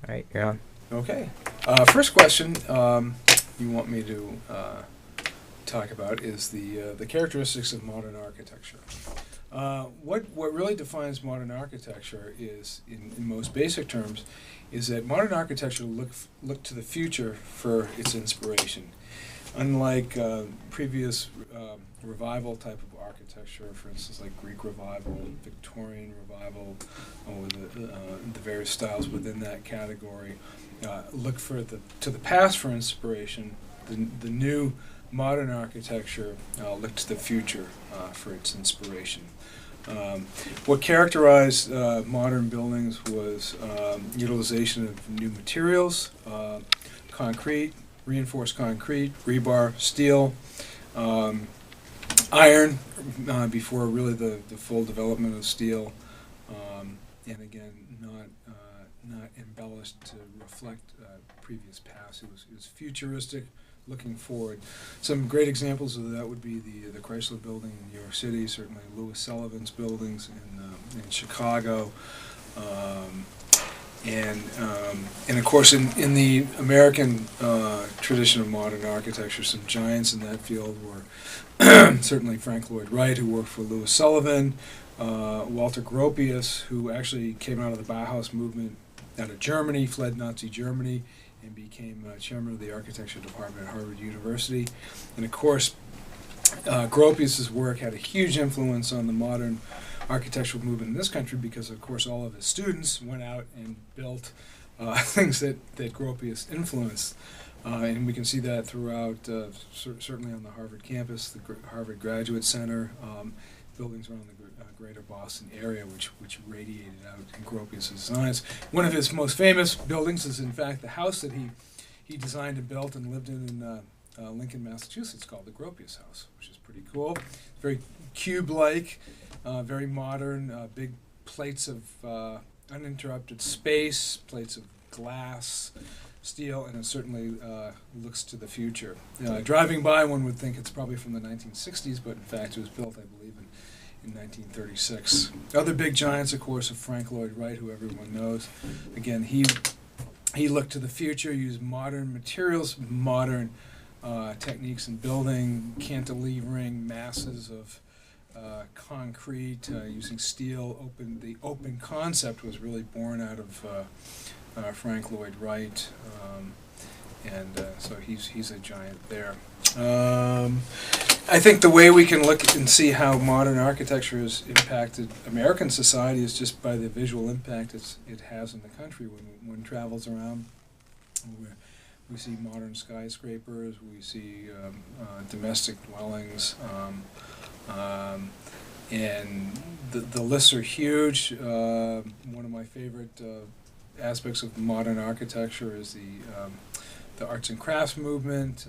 All right, you're on. Okay. First question you want me to talk about is the characteristics of modern architecture. What really defines modern architecture is, in most basic terms, is that modern architecture look to the future for its inspiration. Unlike previous revival type of architecture, for instance, like Greek revival, Victorian revival, or the various styles within that category, look to the past for inspiration. The new modern architecture look to the future for its inspiration. What characterized modern buildings was utilization of new materials, concrete, reinforced concrete, rebar, steel, iron, before really the full development of steel, and again, not embellished to reflect previous past. It was futuristic, looking forward. Some great examples of that would be the Chrysler Building in New York City, certainly Louis Sullivan's buildings in Chicago, and of course in the American tradition of modern architecture, some giants in that field were certainly Frank Lloyd Wright, who worked for Louis Sullivan, Walter Gropius, who actually came out of the Bauhaus movement out of Germany, fled Nazi Germany, and became chairman of the architecture department at Harvard University. And of course, Gropius's work had a huge influence on the modern architectural movement in this country because, of course, all of his students went out and built things that Gropius influenced. And we can see that throughout, certainly on the Harvard campus, the Harvard Graduate Center, buildings around the greater Boston area, which radiated out in Gropius' designs. One of his most famous buildings is, in fact, the house that he designed and built and lived in Lincoln, Massachusetts, called the Gropius House, which is pretty cool. Very cube-like, very modern, big plates of uninterrupted space, plates of glass, steel, and it certainly looks to the future. Driving by, one would think it's probably from the 1960s, but in fact it was built, I believe, in 1936. Other big giants, of course, are Frank Lloyd Wright, who everyone knows. Again, he looked to the future, used modern materials, modern techniques in building, cantilevering masses of concrete, using steel. The open concept was really born out of Frank Lloyd Wright, and so he's a giant there. I think the way we can look and see how modern architecture has impacted American society is just by the visual impact it has in the country. When one travels around, we see modern skyscrapers, we see domestic dwellings, and the lists are huge. One of my favorite aspects of modern architecture is the arts and crafts movement,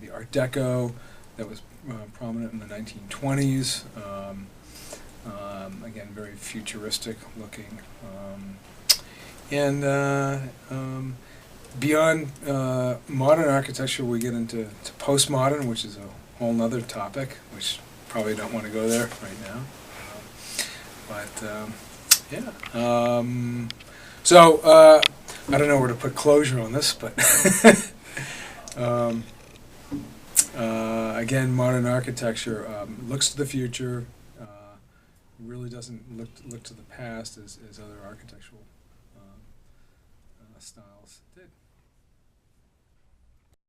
the Art Deco that was prominent in the 1920s. Again, very futuristic looking. Beyond modern architecture, we get into postmodern, which is a whole nother topic, which probably don't want to go there right now. So I don't know where to put closure on this, but again, modern architecture looks to the future, really doesn't look to the past as other architectural styles did.